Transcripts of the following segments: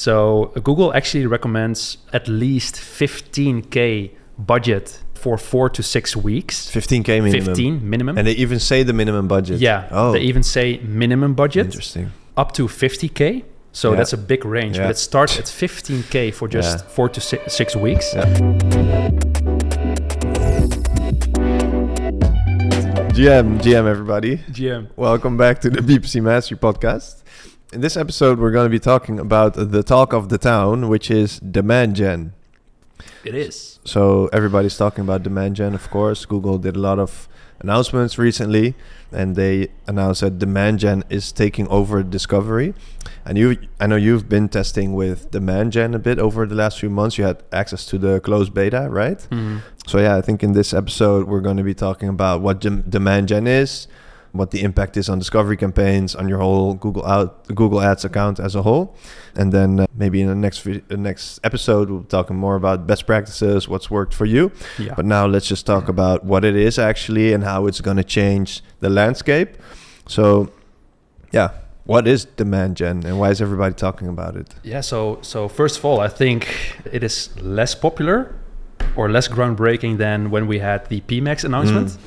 So Google actually recommends at least 15K budget for 4 to 6 weeks. 15K minimum. 15 minimum. And they even say the minimum budget. Yeah. Oh. They even say minimum budget. Interesting. Up to 50K. So that's a big range. But it starts at 15K for just 4 to 6 weeks. Yeah. GM everybody. GM. Welcome back to the PPC Mastery Podcast. In this episode, we're going to be talking about the talk of the town, which is demand gen. It is. So everybody's talking about demand gen, of course. Google did a lot of announcements recently, and they announced that demand gen is taking over discovery. And I know you've been testing with demand gen a bit over the last few months. You had access to the closed beta, right? Mm-hmm. So I think in this episode, we're going to be talking about what demand gen is, what the impact is on discovery campaigns, on your whole Google Ads account as a whole. And then maybe in the next episode, we'll be talking more about best practices, what's worked for you. Yeah. But now let's just talk about what it is actually and how it's going to change the landscape. So, what is demand gen and why is everybody talking about it? Yeah, so first of all, I think it is less popular or less groundbreaking than when we had the PMax announcement.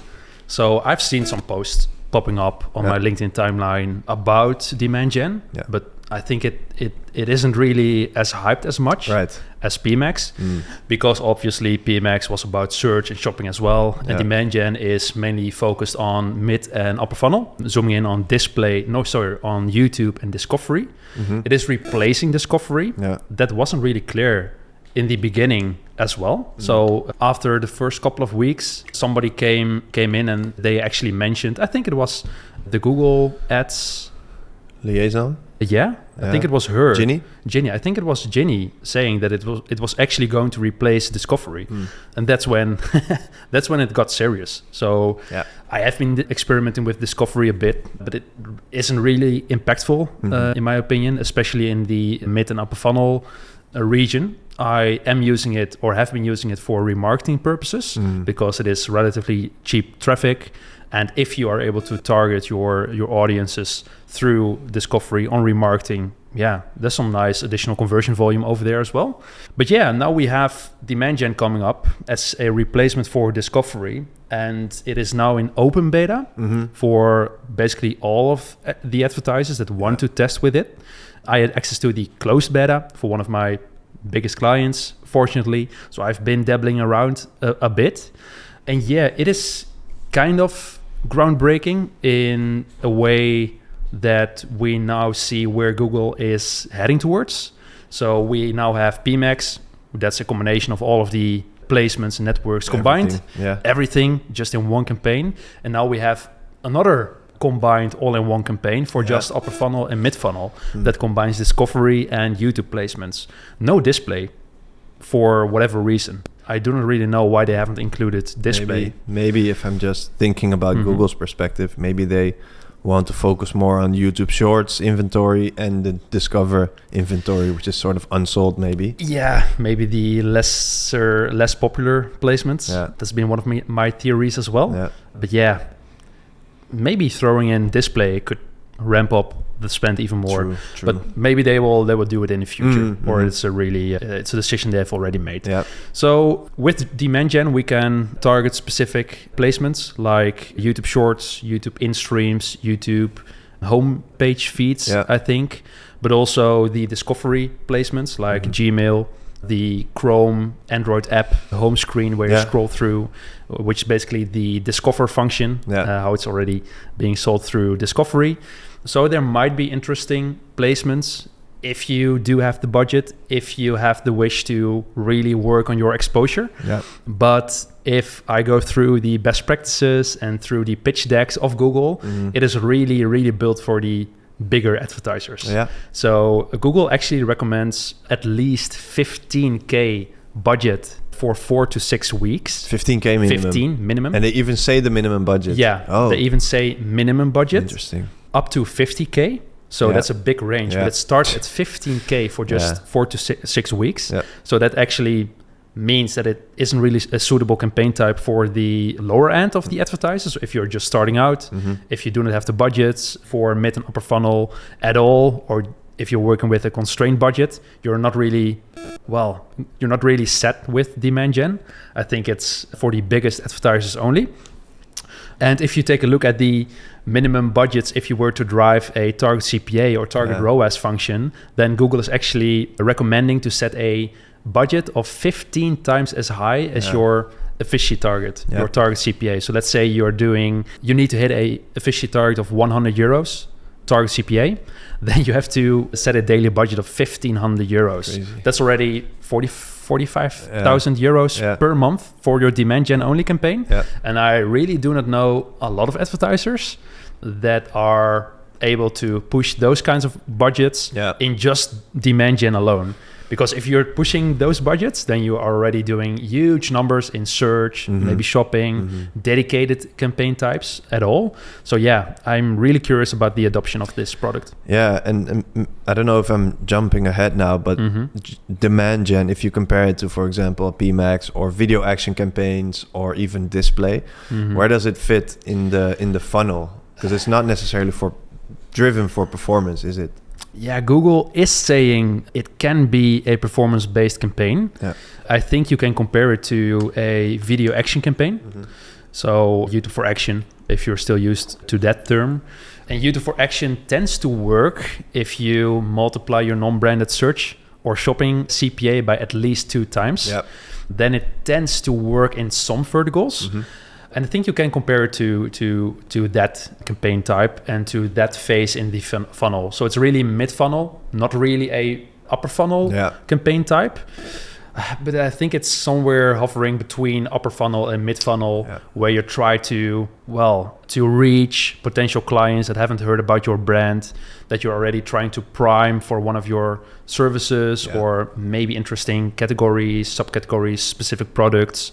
So I've seen some posts popping up on my LinkedIn timeline about demand gen, but I think it isn't really as hyped as much as PMax, because obviously PMax was about search and shopping as well, and demand gen is mainly focused on mid and upper funnel, zooming in on on YouTube and discovery. It is replacing discovery. That wasn't really clear in the beginning as well. So after the first couple of weeks, somebody came in and they actually mentioned, I think it was the Google Ads liaison. I think it was her. Ginny. I think it was Ginny saying that it was actually going to replace discovery, and that's when it got serious. So I have been experimenting with discovery a bit, but it isn't really impactful in my opinion, especially in the mid and upper funnel region. I am using it or have been using it for remarketing purposes because it is relatively cheap traffic. And if you are able to target your audiences through discovery on remarketing, there's some nice additional conversion volume over there as well. But now we have demand gen coming up as a replacement for discovery. And it is now in open beta for basically all of the advertisers that want to test with it. I had access to the closed beta for one of my biggest clients, fortunately. So I've been dabbling around a bit. And it is kind of groundbreaking in a way that we now see where Google is heading towards. So we now have PMax. That's a combination of all of the placements and networks combined. Everything just in one campaign. And now we have another combined all-in-one campaign for just upper funnel and mid funnel that combines discovery and YouTube placements. No display for whatever reason. I do not really know why they haven't included display. Maybe if I'm just thinking about Google's perspective, maybe they want to focus more on YouTube Shorts inventory and the Discover inventory, which is sort of unsold maybe. Yeah, maybe the less popular placements. That's been one of my theories as well. But maybe throwing in display could ramp up the spend even more. True. But maybe they will do it in the future, or it's a decision they have already made. So with demand gen, we can target specific placements like YouTube Shorts, YouTube in-streams, YouTube homepage feeds, I think, but also the discovery placements like Gmail, the Chrome Android app home screen where you scroll through, which is basically the Discover function, how it's already being sold through Discovery. So there might be interesting placements if you do have the budget, if you have the wish to really work on your exposure. But if I go through the best practices and through the pitch decks of Google, it is really, really built for the bigger advertisers. So Google actually recommends at least 15K budget for 4 to 6 weeks. 15K minimum. 15 minimum. And they even say the minimum budget. They even say minimum budget. Interesting. Up to 50K. So that's a big range. But it starts at 15K for just 4 to 6 weeks. So that actually means that it isn't really a suitable campaign type for the lower end of the advertisers. If you're just starting out, if you do not have the budgets for mid and upper funnel at all, or if you're working with a constrained budget, you're not really set with demand gen. I think it's for the biggest advertisers only. And if you take a look at the minimum budgets, if you were to drive a target CPA or target ROAS function, then Google is actually recommending to set a budget of 15 times as high as your efficiency target, your target CPA. So let's say you need to hit a efficiency target of 100 euros target CPA, then you have to set a daily budget of 1,500 euros. Crazy. That's already 45,000 euros per month for your demand gen only campaign. Yeah. And I really do not know a lot of advertisers that are able to push those kinds of budgets in just demand gen alone. Because if you're pushing those budgets, then you are already doing huge numbers in search, maybe shopping, dedicated campaign types at all. So I'm really curious about the adoption of this product. Yeah, and I don't know if I'm jumping ahead now, but demand gen, if you compare it to, for example, PMax or video action campaigns or even display, where does it fit in the funnel? Because it's not necessarily driven for performance, is it? Yeah, Google is saying it can be a performance-based campaign. Yeah. I think you can compare it to a video action campaign. So YouTube for Action, if you're still used to that term. And YouTube for Action tends to work if you multiply your non-branded search or shopping CPA by at least 2 times. Yep. Then it tends to work in some verticals. And I think you can compare it to that campaign type and to that phase in the funnel. So it's really mid-funnel, not really a upper funnel campaign type. But I think it's somewhere hovering between upper funnel and mid-funnel, where you try to reach potential clients that haven't heard about your brand, that you're already trying to prime for one of your services or maybe interesting categories, subcategories, specific products.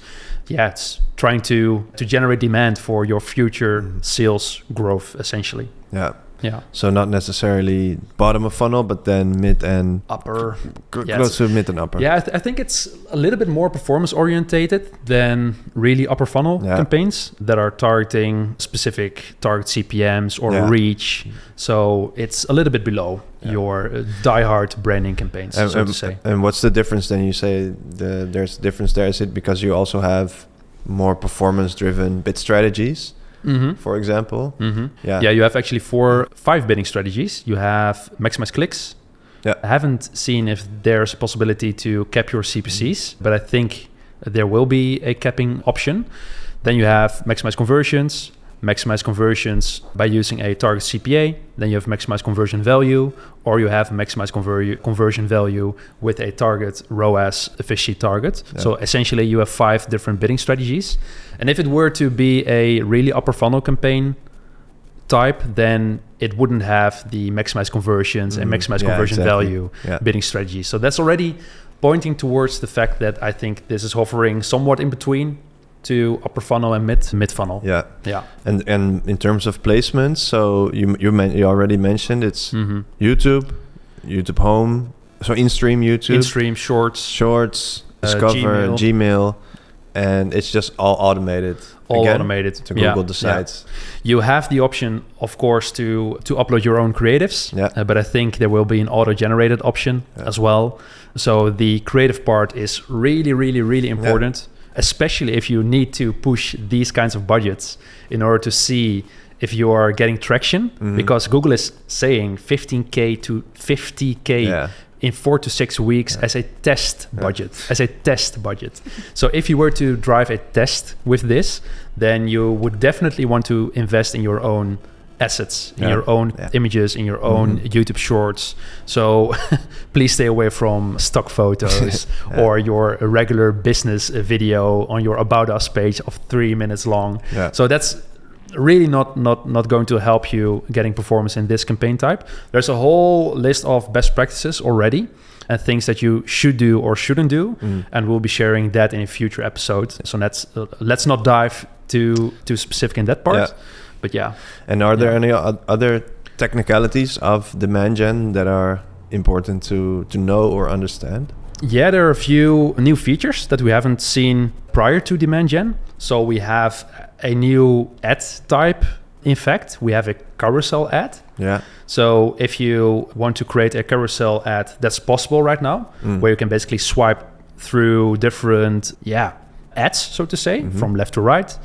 Yeah, it's trying to generate demand for your future sales growth, essentially. Yeah. So not necessarily bottom of funnel, but then mid and upper. Close to mid and upper. Yeah, I think it's a little bit more performance orientated than really upper funnel campaigns that are targeting specific target CPMs or reach. So it's a little bit below your diehard branding campaigns, so to say. And what's the difference then? You say there's a difference there. Is it because you also have more performance-driven bid strategies? For example, you have actually 5 bidding strategies. You have maximize clicks. I haven't seen if there's a possibility to cap your CPCs, but I think there will be a capping option. Then you have maximize conversions by using a target CPA. Then you have maximize conversion value, or you have maximize conversion value with a target ROAS efficiency target. So essentially you have 5 different bidding strategies. And if it were to be a really upper funnel campaign type, then it wouldn't have the maximize conversions and maximize conversion value bidding strategy. So that's already pointing towards the fact that I think this is hovering somewhat in between to upper funnel and mid funnel. And in terms of placements, so you already mentioned it's YouTube Home, so in-stream YouTube, in-stream Shorts, Discover, Gmail, and it's just all automated. Automated. So Google decides. You have the option, of course, to upload your own creatives, but I think there will be an auto-generated option as well. So the creative part is really, really, really important. Especially if you need to push these kinds of budgets in order to see if you are getting traction, because Google is saying 15K to 50K in 4 to 6 weeks as a test budget, So if you were to drive a test with this, then you would definitely want to invest in your own assets, in your own images, in your own YouTube shorts. So please stay away from stock photos or your regular business video on your About Us page of 3 minutes long. So that's really not going to help you getting performance in this campaign type. There's a whole list of best practices already and things that you should do or shouldn't do, and we'll be sharing that in a future episode. So let's not dive too specific in that part. But and are there any other technicalities of demand gen that are important to know or understand? Yeah, there are a few new features that we haven't seen prior to demand gen. So we have a new ad type In fact, we have a carousel ad. Yeah. So if you want to create a carousel ad, that's possible right now, where you can basically swipe through different ads, so to say, from left to right.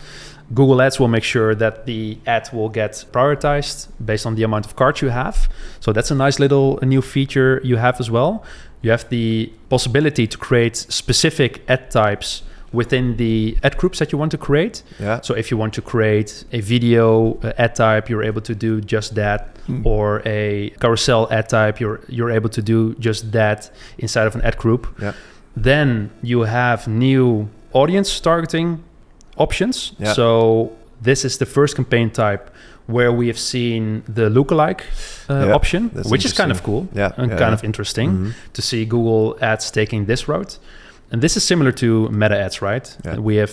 Google Ads will make sure that the ad will get prioritized based on the amount of cards you have. So that's a nice little new feature you have as well. You have the possibility to create specific ad types within the ad groups that you want to create. Yeah. So if you want to create a video ad type, you're able to do just that, or a carousel ad type, you're able to do just that inside of an ad group. Yeah. Then you have new audience targeting options. Yeah. So this is the first campaign type where we have seen the lookalike option, which is kind of cool and kind of interesting to see Google Ads taking this route. And this is similar to meta ads, right? Yeah.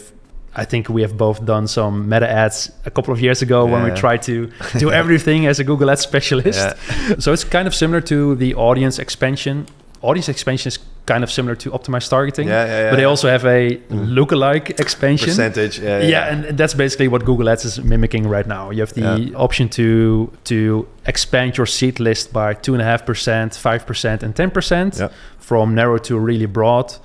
I think we have both done some meta ads a couple of years ago when we tried to do everything as a Google Ads specialist. Yeah. So it's kind of similar to the audience expansion. Audience expansion is kind of similar to optimized targeting, but they also have a lookalike expansion. Percentage, and that's basically what Google Ads is mimicking right now. You have the option to expand your seed list by 2.5%, 5%, and 10% from narrow to really broad.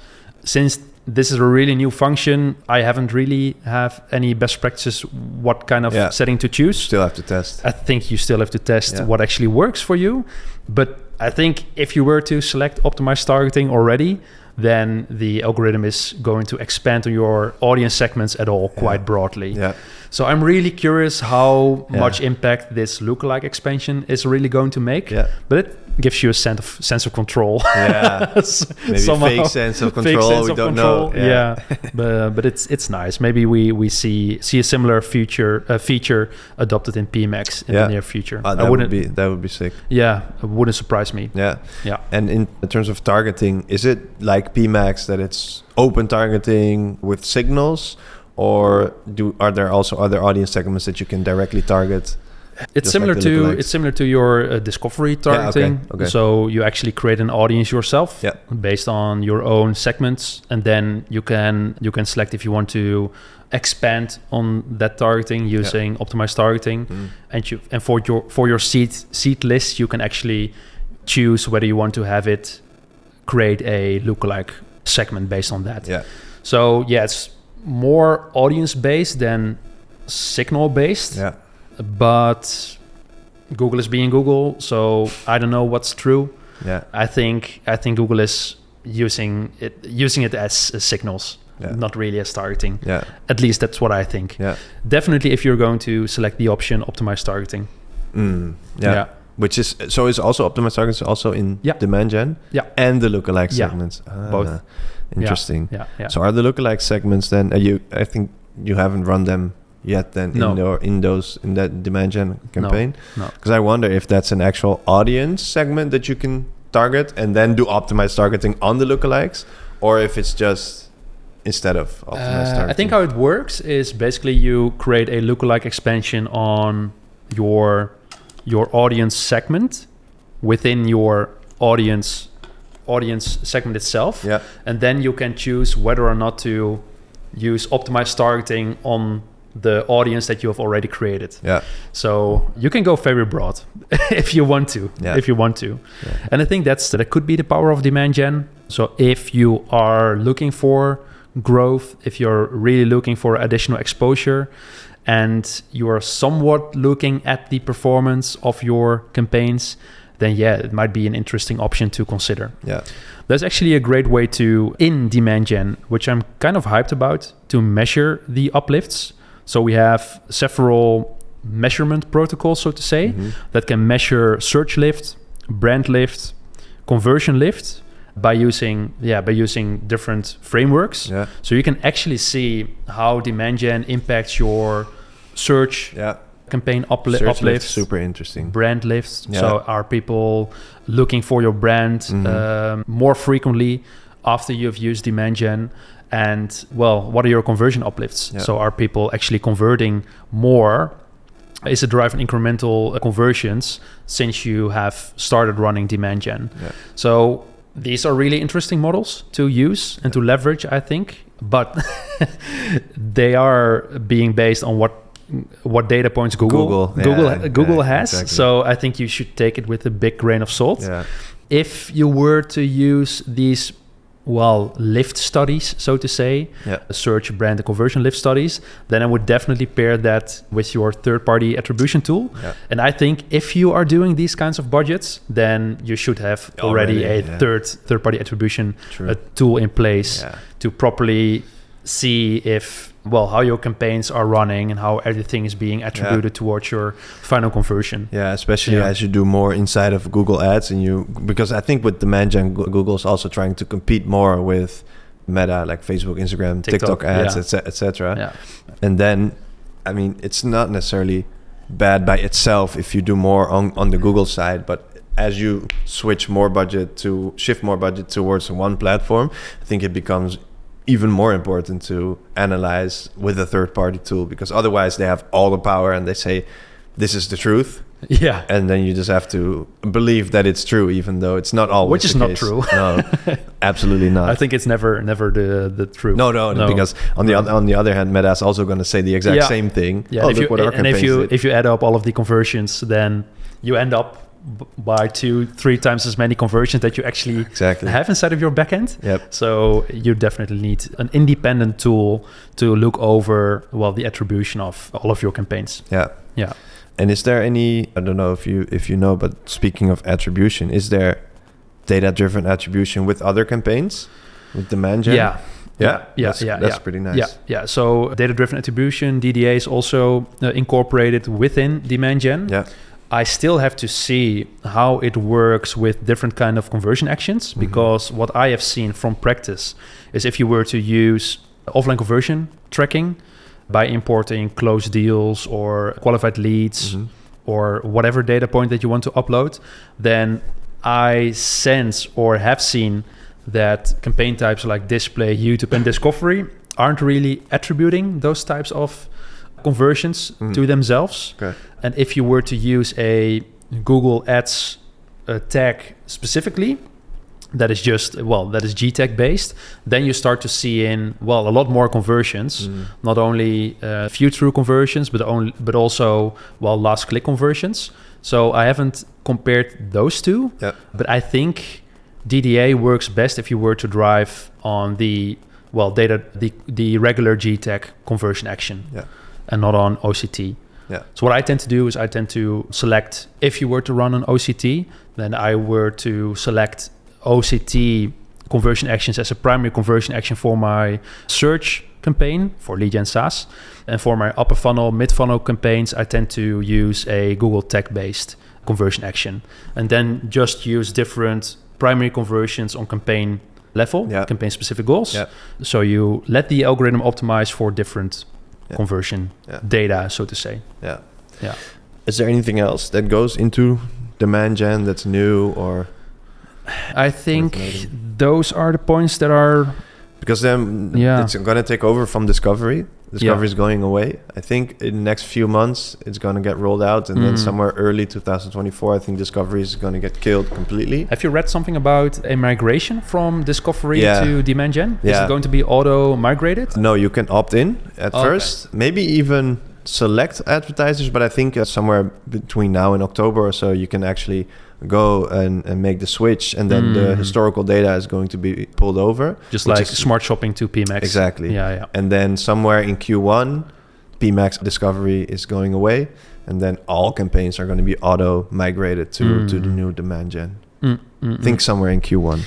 Since this is a really new function, I haven't really have any best practices what kind of setting to choose. Still have to test. I think you still have to test what actually works for you. But I think if you were to select optimized targeting already, then the algorithm is going to expand on your audience segments at all quite broadly. Yeah. So I'm really curious how much impact this lookalike expansion is really going to make. Yeah. But it gives you a sense of control. Yeah. Maybe fake sense of control. We don't know. Yeah. but it's nice. Maybe we see a similar feature adopted in PMax in the near future. That would be sick. Yeah, it wouldn't surprise me. Yeah. Yeah. And in terms of targeting, is it like PMax that it's open targeting with signals? Or are there also other audience segments that you can directly target? It's similar to your discovery targeting. Yeah, okay. So you actually create an audience yourself based on your own segments, and then you can select if you want to expand on that targeting using optimized targeting, and for your seed list you can actually choose whether you want to have it create a lookalike segment based on that. Yeah. So it's more audience based than signal based. Yeah. But Google is being Google, so I don't know what's true. Yeah. I think Google is using it as signals, not really as targeting. Yeah. At least that's what I think. Yeah. Definitely if you're going to select the option optimized targeting. Yeah. Which is also optimized targeting also in demand gen and the lookalike segments. Both. Interesting. Yeah. So are the lookalike segments then? I think you haven't run them yet. Then in that demand gen campaign. No. Because I wonder if that's an actual audience segment that you can target and then do optimized targeting on the lookalikes, or if it's just instead of optimized targeting. I think how it works is basically you create a lookalike expansion on your audience segment within your audience segment itself, and then you can choose whether or not to use optimized targeting on the audience that you have already created. Yeah. So you can go very broad if you want to. Yeah. And I think that could be the power of demand gen. So if you are looking for growth, if you're really looking for additional exposure, and you are somewhat looking at the performance of your campaigns, then it might be an interesting option to consider. Yeah. There's actually a great way in demand gen, which I'm kind of hyped about, to measure the uplifts. So we have several measurement protocols, so to say, that can measure search lift, brand lift, conversion lift by using different frameworks. Yeah. So you can actually see how demand gen impacts your search campaign uplift. Super interesting. Brand lifts. Yeah. So are people looking for your brand more frequently after you've used demand gen? And what are your conversion uplifts? Yeah. So are people actually converting more? Is it driving incremental conversions since you have started running demand gen? Yeah. So these are really interesting models to use and to leverage, I think. But they are being based on what what data points Google has. Exactly. So I think you should take it with a big grain of salt. Yeah. If you were to use these lift studies, so to say, search, brand, and conversion lift studies, then I would definitely pair that with your third-party attribution tool. Yeah. And I think if you are doing these kinds of budgets, then you should have already a third-party attribution tool in place to properly see if how your campaigns are running and how everything is being attributed towards your final conversion. Yeah, especially as you do more inside of Google Ads, because I think with demand gen, Google's also trying to compete more with Meta, like Facebook, Instagram, TikTok ads, etc. Yeah. And then, I mean, it's not necessarily bad by itself if you do more on the Google side, but as you shift more budget towards one platform, I think it becomes even more important to analyze with a third-party tool, because otherwise they have all the power and they say this is the truth, and then you just have to believe that it's true, even though it's not always which is not true. No, absolutely not. I think it's never the truth. No, because on the other hand, Meta is also going to say the exact same thing. If you add up all of the conversions, then you end up by 2-3 times as many conversions that you actually have inside of your backend. So you definitely need an independent tool to look over the attribution of all of your campaigns. And is there any, I don't know if you know, but speaking of attribution, is there data-driven attribution with other campaigns, with demand gen? That's pretty nice. So data-driven attribution, DDA, is also incorporated within demand gen. I still have to see how it works with different kind of conversion actions, because what I have seen from practice is if you were to use offline conversion tracking by importing closed deals or qualified leads or whatever data point that you want to upload, then I sense or have seen that campaign types like display, YouTube, and discovery aren't really attributing those types of conversions to themselves. And if you were to use a Google Ads tag specifically, that is just that is GTAG based, then you start to see in a lot more conversions, not only view through conversions, but also last click conversions. So I haven't compared those two, but I think DDA works best if you were to drive on the the regular GTAG conversion action. And not on OCT. So what I tend to do is I tend to select, if you were to run an OCT, then I were to select OCT conversion actions as a primary conversion action for my search campaign for lead gen SaaS. And for my upper funnel, mid funnel campaigns, I tend to use a Google tag-based conversion action. And then just use different primary conversions on campaign level, campaign specific goals. So you let the algorithm optimize for different conversion data, so to say. Is there anything else that goes into demand gen that's new, or? I think those are the points that are, because then it's going to take over from discovery. Discovery is going away. I think in the next few months it's going to get rolled out, and then somewhere early 2024, I think discovery is going to get killed completely. Have you read something about a migration from discovery to demand gen? Is it going to be auto migrated? No, you can opt in at first, maybe even select advertisers, but I think somewhere between now and October or so, you can actually go and make the switch, and then the historical data is going to be pulled over. Just like smart shopping to PMax. Exactly. And then somewhere in Q1, PMax discovery is going away, and then all campaigns are going to be auto migrated to the new demand gen. I think somewhere in Q1.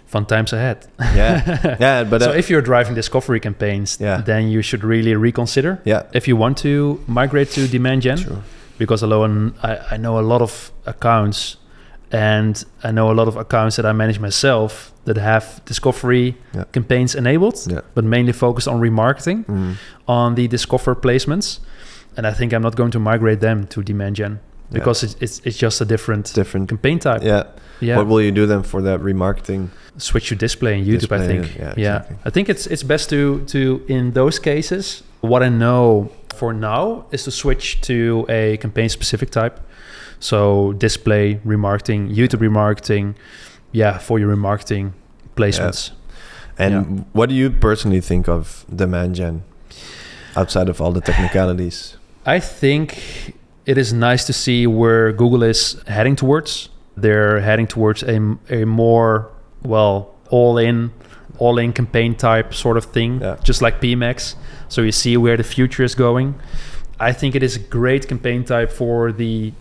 Fun times ahead. But so if you're driving discovery campaigns, then you should really reconsider if you want to migrate to demand gen. True. Because alone, I know a lot of accounts, and I know a lot of accounts that I manage myself that have discovery campaigns enabled, but mainly focused on remarketing on the discover placements. And I think I'm not going to migrate them to demand gen because it's just a different campaign type. What will you do then for that remarketing? Switch to display in YouTube, I think. Exactly. I think it's best to in those cases, what I know for now is to switch to a campaign specific type. So display remarketing, YouTube remarketing, for your remarketing placements. And what do you personally think of demand gen outside of all the technicalities? I think it is nice to see where Google is heading towards. They're heading towards a more, all-in campaign type sort of thing, just like PMax. So you see where the future is going. I think it is a great campaign type for the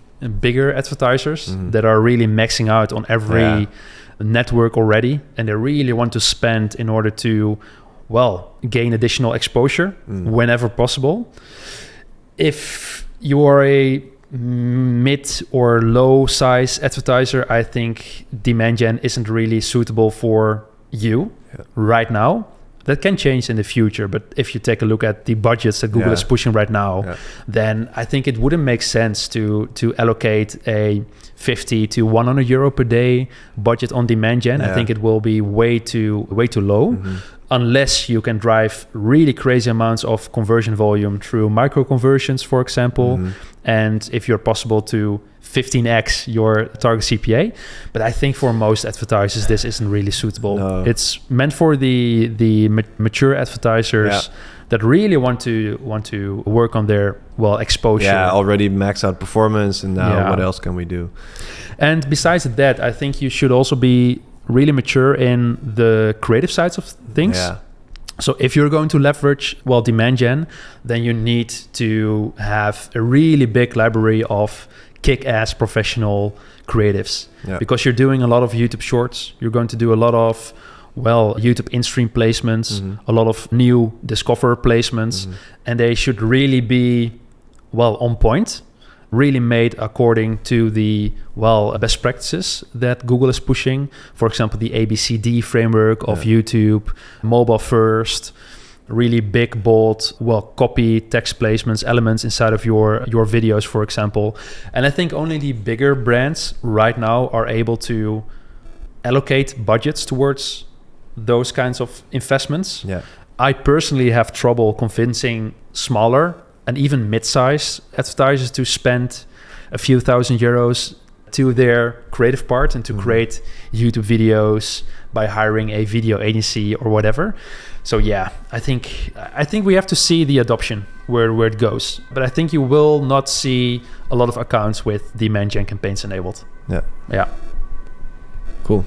bigger advertisers that are really maxing out on every network already, and they really want to spend in order to, gain additional exposure whenever possible. If you are a mid or low size advertiser, I think demand gen isn't really suitable for you right now. That can change in the future, but if you take a look at the budgets that Google is pushing right now, then I think it wouldn't make sense to allocate a 50 to 100 euro per day budget on demand gen. I think it will be way too low, unless you can drive really crazy amounts of conversion volume through micro conversions, for example, and if you're possible to 15x your target CPA. But I think for most advertisers, this isn't really suitable. No. It's meant for the mature advertisers that really want to work on their exposure. Yeah, already max out performance, and now what else can we do? And besides that, I think you should also be really mature in the creative sides of things. Yeah. So if you're going to leverage demand gen, then you need to have a really big library of kick-ass professional creatives, because you're doing a lot of YouTube shorts. You're going to do a lot of YouTube in-stream placements, a lot of new Discover placements, and they should really be on point, really made according to the best practices that Google is pushing. For example, the ABCD framework of YouTube, mobile first, really big, bold, copy text placements, elements inside of your videos, for example. And I think only the bigger brands right now are able to allocate budgets towards those kinds of investments. Yeah. I personally have trouble convincing smaller and even mid-size advertisers to spend a few thousand euros to their creative part and to create YouTube videos by hiring a video agency or whatever. So I think we have to see the adoption where it goes. But I think you will not see a lot of accounts with demand gen campaigns enabled. Yeah. Cool.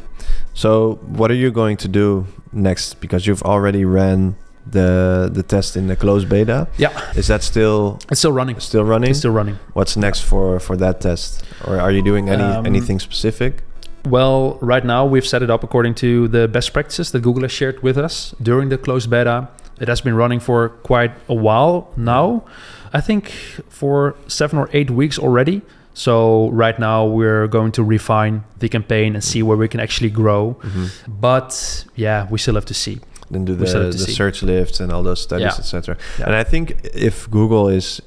So what are you going to do next? Because you've already ran the test in the closed beta. Yeah. Is that still... It's still running. Still running? It's still running. What's next for that test? Or are you doing anything specific? Well, right now we've set it up according to the best practices that Google has shared with us during the closed beta. It has been running for quite a while now. I think for 7 or 8 weeks already. So right now we're going to refine the campaign and see where we can actually grow. But we still have to see. Then do the search lifts and all those studies, etc. Yeah. And I think if Google is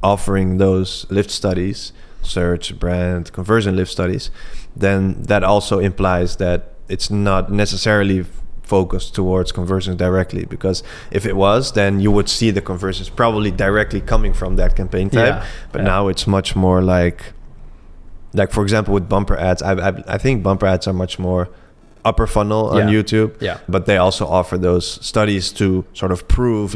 offering those lift studies, search, brand, conversion lift studies, then that also implies that it's not necessarily focused towards conversions directly, because if it was, then you would see the conversions probably directly coming from that campaign type. But now it's much more like for example with bumper ads, I think bumper ads are much more upper funnel on YouTube, but they also offer those studies to sort of prove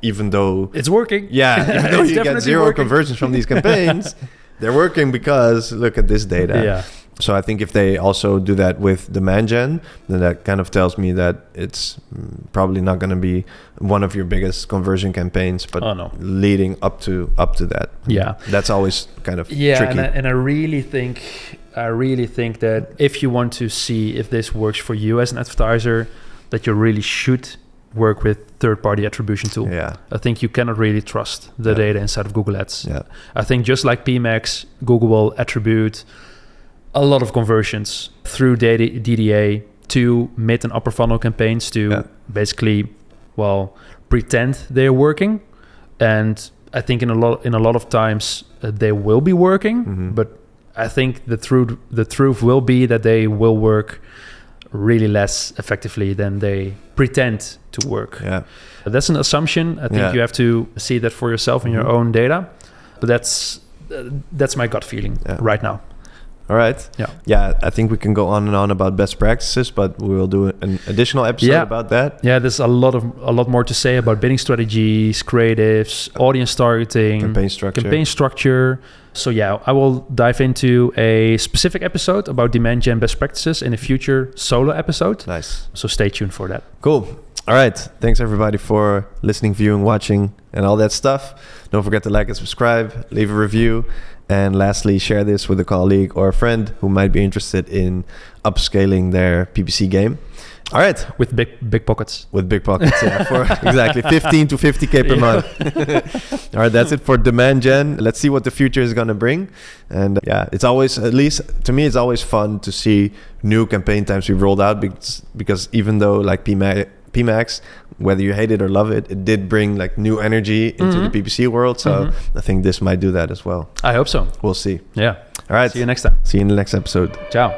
even though it's working, even though you get zero conversions from these campaigns, they're working because look at this data. So I think if they also do that with demand gen, then that kind of tells me that it's probably not going to be one of your biggest conversion campaigns, but leading up to that. That's always kind of tricky. And I really think that if you want to see if this works for you as an advertiser, that you really should work with third-party attribution tool. I think you cannot really trust the data inside of Google Ads. I think just like PMax, Google will attribute a lot of conversions through DDA to mid and upper funnel campaigns to basically, pretend they're working. And I think in a lot of times they will be working, but I think the truth will be that they will work really less effectively than they pretend to work. That's an assumption. I think you have to see that for yourself in your own data, but that's my gut feeling right now. All right. Yeah. I think we can go on and on about best practices, but we will do an additional episode about that. Yeah, there's a lot more to say about bidding strategies, creatives, audience targeting, campaign structure. So yeah, I will dive into a specific episode about demand gen best practices in a future solo episode. Nice. So stay tuned for that. Cool. All right. Thanks everybody for listening, viewing, watching, and all that stuff. Don't forget to like and subscribe, leave a review, and lastly, share this with a colleague or a friend who might be interested in upscaling their PPC game. All right. With big pockets. With big pockets, yeah. For exactly 15 to 50K per month. All right, that's it for demand gen. Let's see what the future is going to bring. And yeah, it's always, at least to me, it's always fun to see new campaign types we've rolled out because even though like PMax, whether you hate it or love it, it did bring like new energy into the PPC world. So I think this might do that as well. I hope so. We'll see. Yeah. All right. See you next time. See you in the next episode. Ciao.